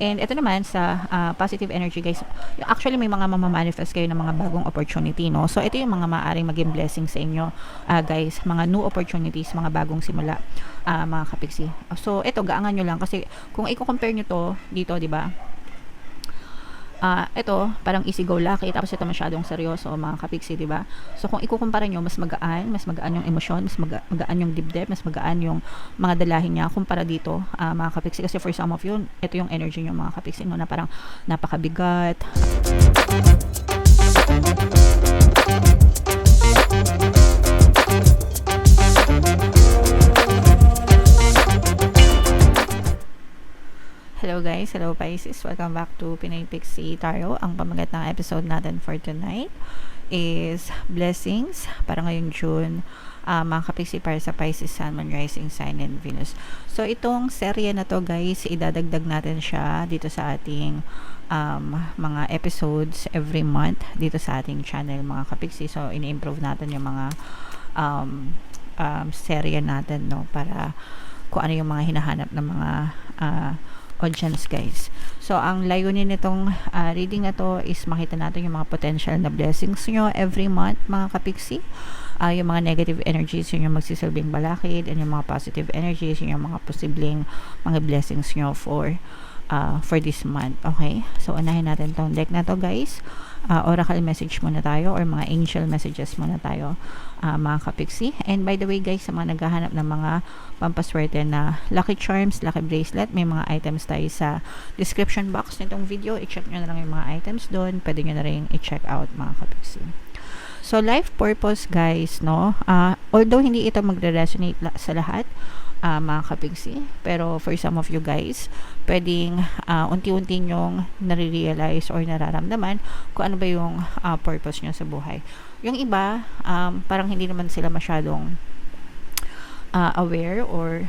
And ito naman sa positive energy guys, actually may mga mamamanifest kayo ng mga bagong opportunity, no? So ito yung mga maaaring maging blessing sa inyo, guys, mga new opportunities, mga bagong simula, mga kapiksi. So ito, gaangan nyo lang kasi kung i-compare nyo to dito, di ba? Ito, parang easy go lucky, tapos ito masyadong seryoso, mga kapiksi, di ba? So, kung ikukumpara nyo, mas magaan yung emosyon, mas magaan yung dibdib, mas magaan yung mga dalahin niya, kumpara dito, mga kapiksi. Kasi for some of you, ito yung energy nyo, mga kapiksi, no, na parang napakabigat. Hello guys, hello Pisces, welcome back to Pinay Pixie Tarot. Ang pamagat ng episode natin for tonight is blessings para ngayong June, mga kapiksi, para sa Pisces Sun, Moon, Rising Sign, and Venus. So itong serye na to guys, idadagdag natin siya dito sa ating mga episodes every month dito sa ating channel, mga kapiksi. So ini-improve natin yung mga serye natin, no, para kung ano yung mga hinahanap ng mga audience guys. So ang layunin nitong reading na to is makita natin yung mga potential na blessings nyo every month, mga kapiksi. Yung mga negative energies, yun yung magsisilbing balakid, and yung mga positive energies, yun yung mga posibleng mga blessings nyo for this month. Okay, so unahin natin tong deck na to guys. Oracle message muna tayo, or mga angel messages muna tayo, mga kapiksi. And by the way guys, sa mga naghahanap ng mga pampaswerte na lucky charms, lucky bracelet, may mga items tayo sa description box nitong video. I-check nyo na lang yung mga items doon. Pwede nyo na rin i-check out, mga kapiksi. So life purpose guys, no, although hindi ito magre-resonate sa lahat, mga kapiksi, pero for some of you guys, pwedeng unti-unti nyong nare-realize or nararamdaman kung ano ba yung purpose nyo sa buhay. Yung iba, parang hindi naman sila masyadong aware or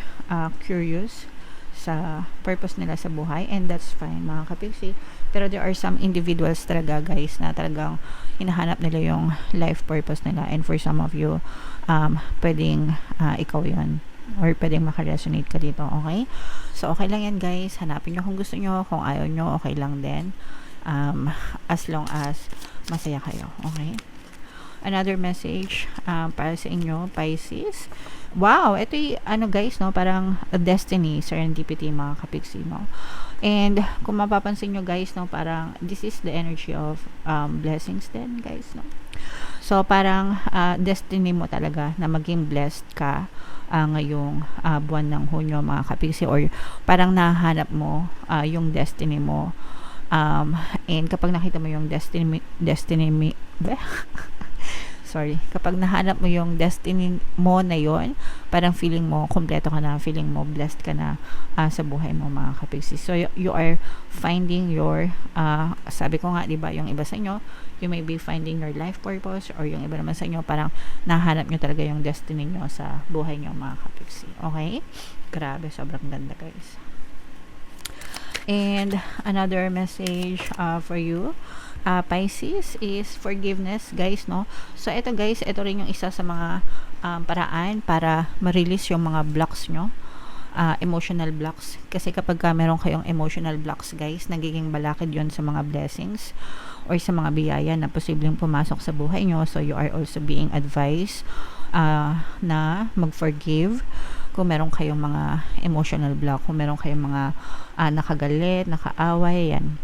curious sa purpose nila sa buhay, and that's fine, mga kapiksi. Pero there are some individuals talaga guys na talagang hinahanap nila yung life purpose nila, and for some of you, pwedeng ikaw yun, or pwedeng makaresonate ka dito, okay? So okay lang yan guys, hanapin nyo kung gusto nyo, kung ayaw nyo, okay lang din, as long as masaya kayo, okay? Another message para sa inyo, Pisces. Wow, ito yung ano guys, no, parang destiny, serendipity, mga kapiksi, no. And kung mapapansin nyo guys, no, parang this is the energy of blessings din guys, no. So parang destiny mo talaga na maging blessed ka ngayong buwan ng Hunyo, mga kapiksi, or parang nahanap mo yung destiny mo, and kapag nakita mo yung sorry, kapag nahanap mo yung destiny mo na yon, parang feeling mo kompleto ka na, feeling mo blessed ka na sa buhay mo, mga kapiksi. So you are finding your sabi ko nga, diba, yung iba sa inyo, you may be finding your life purpose, or yung iba naman sa inyo, parang nahanap nyo talaga yung destiny nyo sa buhay nyo, mga kapiksi. Okay? Grabe, sobrang ganda guys. And another message for you, Pisces, is forgiveness guys, no. So ito guys, ito rin yung isa sa mga paraan para ma-release yung mga blocks nyo, emotional blocks. Kasi kapag meron kayong emotional blocks guys, nagiging balakid yon sa mga blessings or sa mga biyaya na posibleng pumasok sa buhay nyo. So you are also being advised na mag-forgive kung meron kayong mga emotional block, kung meron kayong mga nakagalit, nakaaway, yan.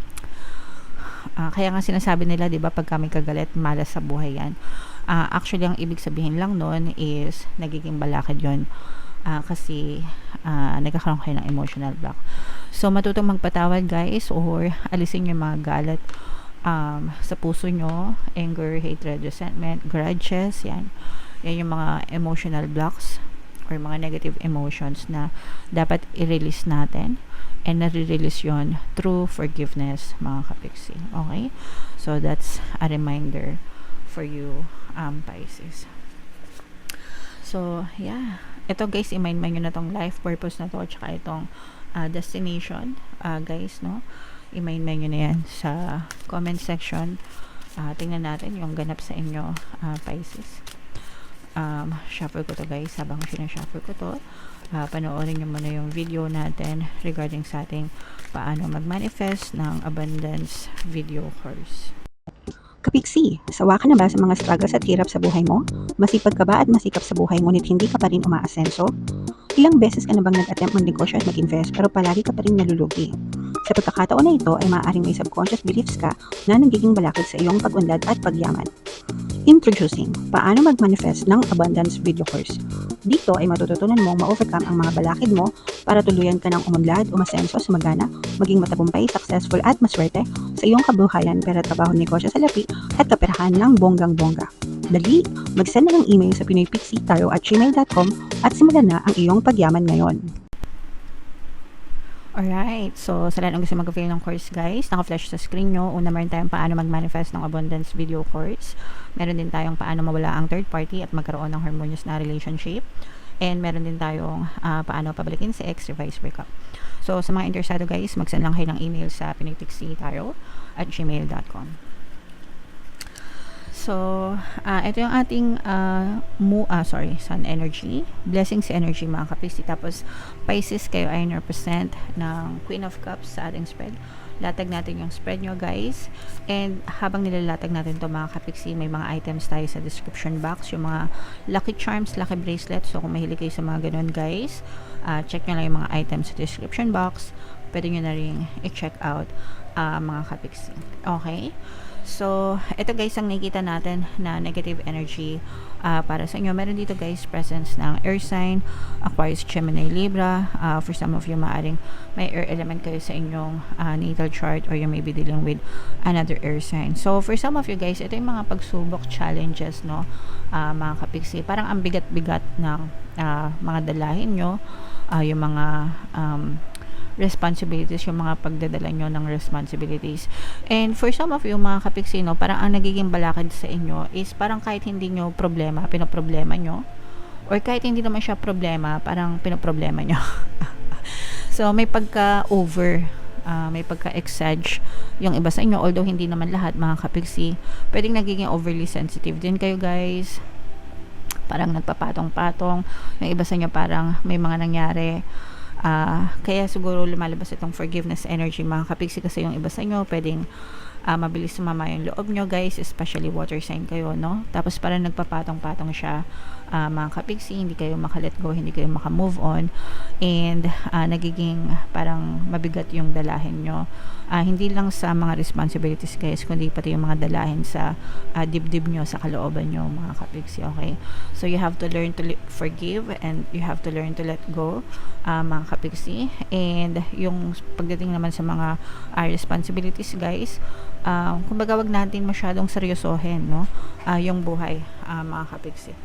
Kaya nga sinasabi nila, 'di ba, pag kami kagalit, malas sa buhay yan. Actually, ang ibig sabihin lang noon is nagiging balakid 'yon, kasi nagkakaroon kayo ng emotional block. So matutong magpatawad guys, or alisin yung mga galit sa puso nyo, anger, hatred, resentment, grudges, yan. Yan yung mga emotional blocks or mga negative emotions na dapat i-release natin. And nare-release yun through forgiveness, mga kapiksi. Okay? So that's a reminder for you, Pisces. So yeah, ito guys, i-mind nyo na tong life purpose na to, tsaka itong destination, guys, no. I-mind nyo na yan sa comment section. Tingnan natin yung ganap sa inyo, Pisces. Shuffle ko to guys, habang sinashuffle ko to, panoorin nyo muna yung video natin regarding sa ating paano mag-manifest ng abundance video course. Kapiksi, sawa ka na ba sa mga struggles at hirap sa buhay mo? Masipag ka ba at masikap sa buhay ngunit hindi ka pa rin umaasenso? Ilang beses ka na bang nag-attempt mag-negosyo at mag-invest pero palagi ka pa rin nalulugi? Sa pagkakataon na ito ay maaaring may subconscious beliefs ka na nagiging balakid sa iyong pag-unlad at pagyaman. Introducing, paano mag-manifest ng abundance video course. Dito ay matututunan mong ma-overcome ang mga balakid mo para tuluyan ka ng umunlad, umasenso, sumagana, maging matagumpay, successful at maswerte sa iyong kabuhayan, pera, trabaho, negosyo, salapi at kaperahan ng bonggang-bongga. Dali, mag-send na ng email sa pinoypixie@gmail.com at simulan na ang iyong pagyaman ngayon. Alright, so sa lahat ng gusto mag-avail ng course guys, naka-flash sa screen nyo. Una, meron tayong paano mag-manifest ng abundance video course. Meron din tayong paano mawala ang third party at magkaroon ng harmonious na relationship. And meron din tayong paano pabalikin si ex, revise, breakup. So sa mga interesado guys, mag-send lang kayo ng email sa pinoypixie@gmail.com. So, ito yung ating sun energy, blessings energy mga kapisi. Tapos, Pisces, kayo ay represent ng Queen of Cups sa ating spread. Latag natin yung spread nyo guys. And habang nilalatag natin to mga kapiksi, may mga items tayo sa description box. Yung mga lucky charms, lucky bracelets. So, kung mahilig kayo sa mga ganun guys, check nyo lang yung mga items sa description box. Pwede nyo na rin i-check out mga kapiksi. Okay? So, ito guys ang nakikita natin na negative energy para sa inyo. Meron dito guys presence ng air sign, Aquarius, Gemini, Libra. For some of you, maaring may air element kayo sa inyong natal chart or you may be dealing with another air sign. So, for some of you guys, ito yung mga pagsubok, challenges, no? Mga kapiksi. Parang ang bigat-bigat ng mga dalahin nyo, yung mga responsibilities, yung mga pagdadala nyo ng responsibilities. And for some of you, mga kapiksino, parang ang nagiging balakid sa inyo is parang kahit hindi nyo problema, pinoproblema nyo. Or kahit hindi naman siya problema, parang pinoproblema nyo. So, may pagka-over, may pagka-exage yung iba sa inyo. Although, hindi naman lahat, mga kapiksi. Pwedeng nagiging overly sensitive din kayo, guys. Parang nagpapatong-patong. Yung iba sa inyo, parang may mga nangyari. Kaya siguro lumalabas itong forgiveness energy mga kapiksi, kasi yung iba sa inyo pwedeng mabilis sumama yung loob nyo guys, especially water sign kayo, no? Tapos parang nagpapatong-patong siya mga kapiksi, hindi kayo makalet go, hindi kayo makamove on, and nagiging parang mabigat yung dalahin nyo, hindi lang sa mga responsibilities guys, kundi pati yung mga dalahin sa dibdib nyo, sa kalooban nyo mga kapiksi. Okay, so you have to learn to forgive and you have to learn to let go mga kapiksi. And yung pagdating naman sa mga responsibilities guys, kumbaga wag natin masyadong seryosohin, no? Yung buhay mga kapiksi.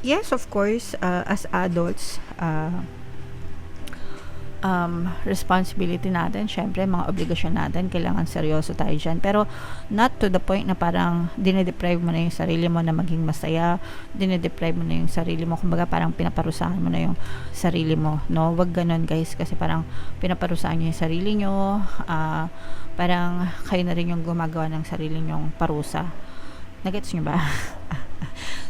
Yes, of course, as adults, responsibility natin, syempre mga obligasyon natin, kailangan seryoso tayo dyan, pero not to the point na parang dinedeprive mo na yung sarili mo na maging masaya, dinedeprive mo na yung sarili mo, kumbaga parang pinaparusahan mo na yung sarili mo, no? Wag ganon guys, kasi parang pinaparusahan nyo yung sarili nyo, parang kayo na rin yung gumagawa ng sarili nyong parusa. Nagets nyo ba?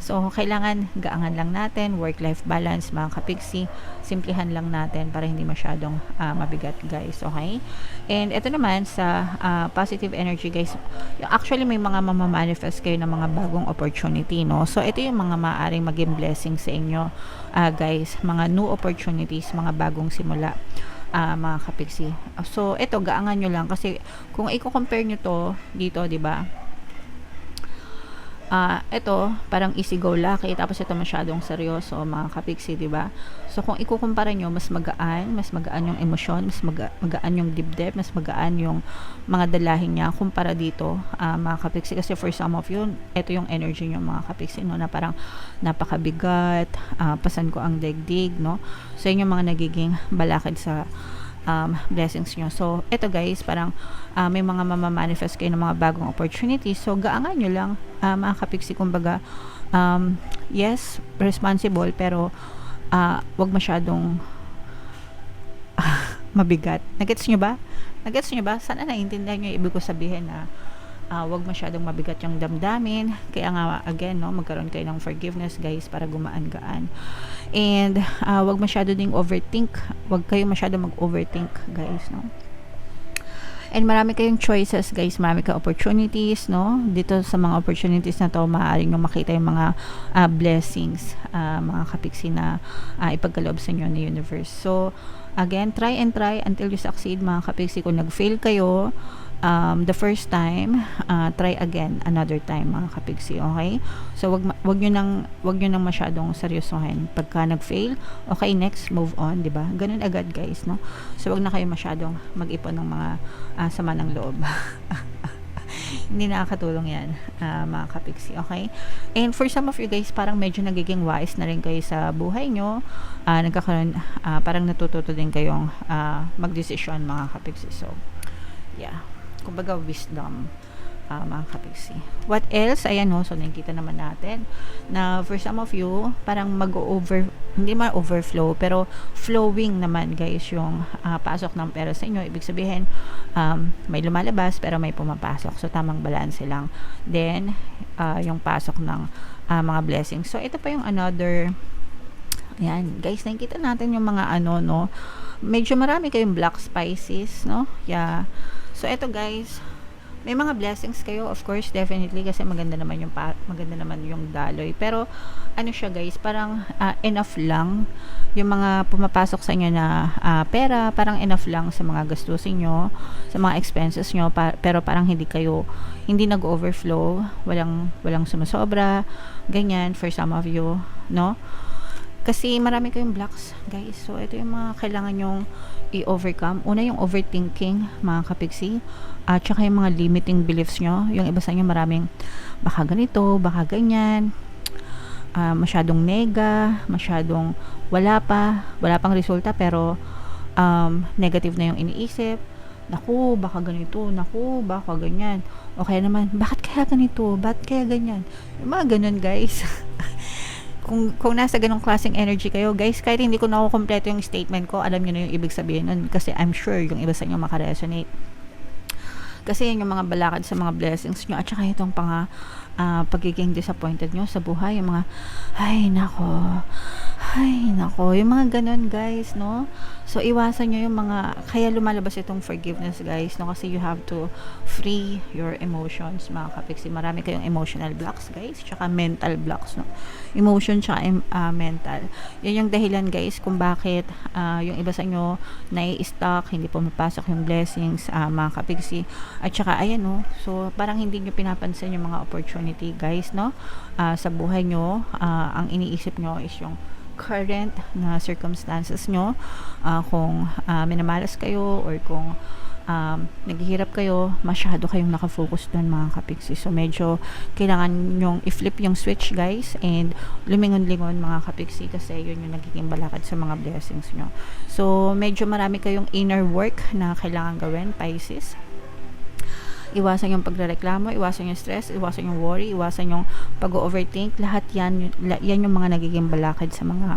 So, kailangan gaangan lang natin, work-life balance, mga kapiksi, simplihan lang natin para hindi masyadong mabigat guys, okay? And ito naman sa positive energy guys, actually may mga mamamanifest kayo ng mga bagong opportunity, no? So, ito yung mga maaaring maging blessing sa inyo guys, mga new opportunities, mga bagong simula. Mga kapiksi. So, ito gaangan nyo lang, kasi kung i-compare nyo to dito, di ba? Ito parang easy go lucky, tapos ito masyadong seryoso mga kapiksi, di ba? So kung ikukumpara nyo, mas magaan yung emosyon, mas magaan yung dibdib, mas magaan yung mga dalahin niya kumpara dito mga kapiksi. Kasi for some of you, ito yung energy nyo mga kapiksi, no? Na parang napakabigat, pasan ko ang daigdig, no? So yun yung mga nagiging balakid sa blessings nyo. So, ito guys, parang may mga mamamanifest kayo ng mga bagong opportunities. So, gaangan nyo lang, mga kapiksi, kumbaga, yes, responsible, pero wag masyadong mabigat. Nagets nyo ba? Sana naiintindihan nyo yung ibig ko sabihin na wag masyadong mabigat yung damdamin. Kaya nga, again, no, magkaroon kayo ng forgiveness, guys, para gumaan-gaan. And, wag masyado ding overthink. Wag kayo masyado mag-overthink, guys, no. And marami kayong choices, guys. Marami kayong opportunities, no? Dito sa mga opportunities na to, maaaring nyo makita yung mga blessings, mga kapiksi na ipagkaloob sa inyo ni universe. So, again, try and try until you succeed, mga kapiksi. Kung nag-fail kayo, the first time, try again another time, mga kapiksi, okay? So wag niyo nang masyadong seryosohin pagka nag-fail. Okay, next, move on, 'di ba? Ganun agad, guys, no? So wag na kayo masyadong mag-ipon ng mga sama ng loob. Hindi nakakatulong 'yan, mga kapiksi, okay? And for some of you guys, parang medyo nagiging wise na rin kayo sa buhay nyo. Nagkakaroon, parang natututo din kayong magdesisyon, mga kapiksi. So yeah, kumbaga wisdom, mga kapiksi. What else? Ayan, no, so nakikita naman natin na for some of you, parang hindi man overflow, pero flowing naman, guys, yung pasok ng pera sa inyo. Ibig sabihin, may lumalabas pero may pumapasok, so tamang balance lang. Then yung pasok ng mga blessings. So ito pa yung another. Ayan, guys, nakikita natin yung mga no, medyo marami kayong black spices, no? Yeah. So eto, guys, may mga blessings kayo, of course, definitely, kasi maganda naman yung daloy. Pero ano siya, guys, parang enough lang yung mga pumapasok sa inyo na pera, parang enough lang sa mga gastusin nyo, sa mga expenses nyo, pero parang hindi nag-overflow, walang sumasobra, ganyan for some of you, no? Kasi marami kayong blocks, guys. So, ito yung mga kailangan nyong i-overcome. Una, yung overthinking, mga kapiksi. At saka yung mga limiting beliefs nyo. Yung iba sa inyo maraming, baka ganito, baka ganyan. Masyadong nega, masyadong wala pang resulta, pero negative na yung iniisip. Naku, baka ganito. Naku, baka ganyan. O kaya naman, bakit kaya ganito? Bakit kaya ganyan? Yung mga ganun, guys. Kung nasa ganong klaseng energy kayo, guys, kahit hindi ko nakukompleto yung statement ko, alam nyo na yung ibig sabihin nun, kasi I'm sure yung iba sa inyo makaresonate. Kasi yun yung mga balakad sa mga blessings nyo, at saka itong pagiging disappointed nyo sa buhay, yung mga ay nako, yung mga ganon, guys, no? So iwasan nyo yung mga, kaya lumalabas itong forgiveness, guys, no? Kasi you have to free your emotions, mga kapiksi. Marami kayong emotional blocks, guys, tsaka mental blocks, no? Emotion tsaka mental. Yan yung dahilan, guys, kung bakit yung iba sa inyo nai-stuck, hindi pumapasok yung blessings, mga kapiksi. At tsaka ayan, no? So parang hindi nyo pinapansin yung mga opportunity, guys, no? Sa buhay nyo, ang iniisip nyo is yung current na circumstances nyo, kung minamalas kayo or kung naghihirap kayo, masyado kayong nakafocus doon, mga kapiksi. So medyo kailangan nyong i-flip yung switch, guys, and lumingon-lingon, mga kapiksi, kasi yun yung nagiging balakad sa mga blessings nyo. So medyo marami kayong inner work na kailangan gawin, Pisces. Iwasan yung pagrereklamo, iwasan yung stress, iwasan yung worry, iwasan yung pag-overthink. Lahat yan yung mga nagiging balakad sa mga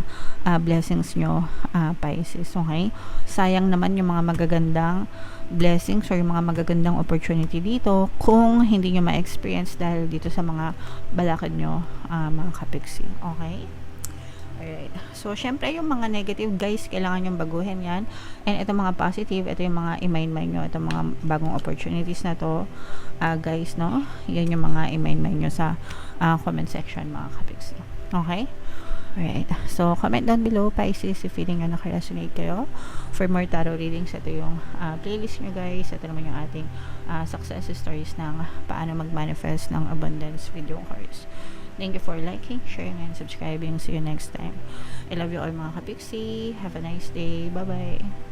blessings nyo, Pisces, okay? Sayang naman yung mga magagandang blessings or yung mga magagandang opportunity dito kung hindi nyo ma-experience dahil dito sa mga balakad nyo, mga kapiksi, okay? Alright. So, syempre, yung mga negative, guys, kailangan yung baguhin yan. And ito mga positive, ito yung mga i-mind nyo, ito mga bagong opportunities na to, guys, no? Yan yung mga i-mind nyo sa comment section, mga kapiksi. Okay? Alright. So, comment down below, Pisces, if feeling nyo nakaresonate kayo. For more tarot readings, ito yung playlist nyo, guys. Ito naman yung ating success stories ng paano mag-manifest ng abundance video cards. Thank you for liking, sharing, and subscribing. See you next time. I love you all, mga kapiksi. Have a nice day. Bye-bye.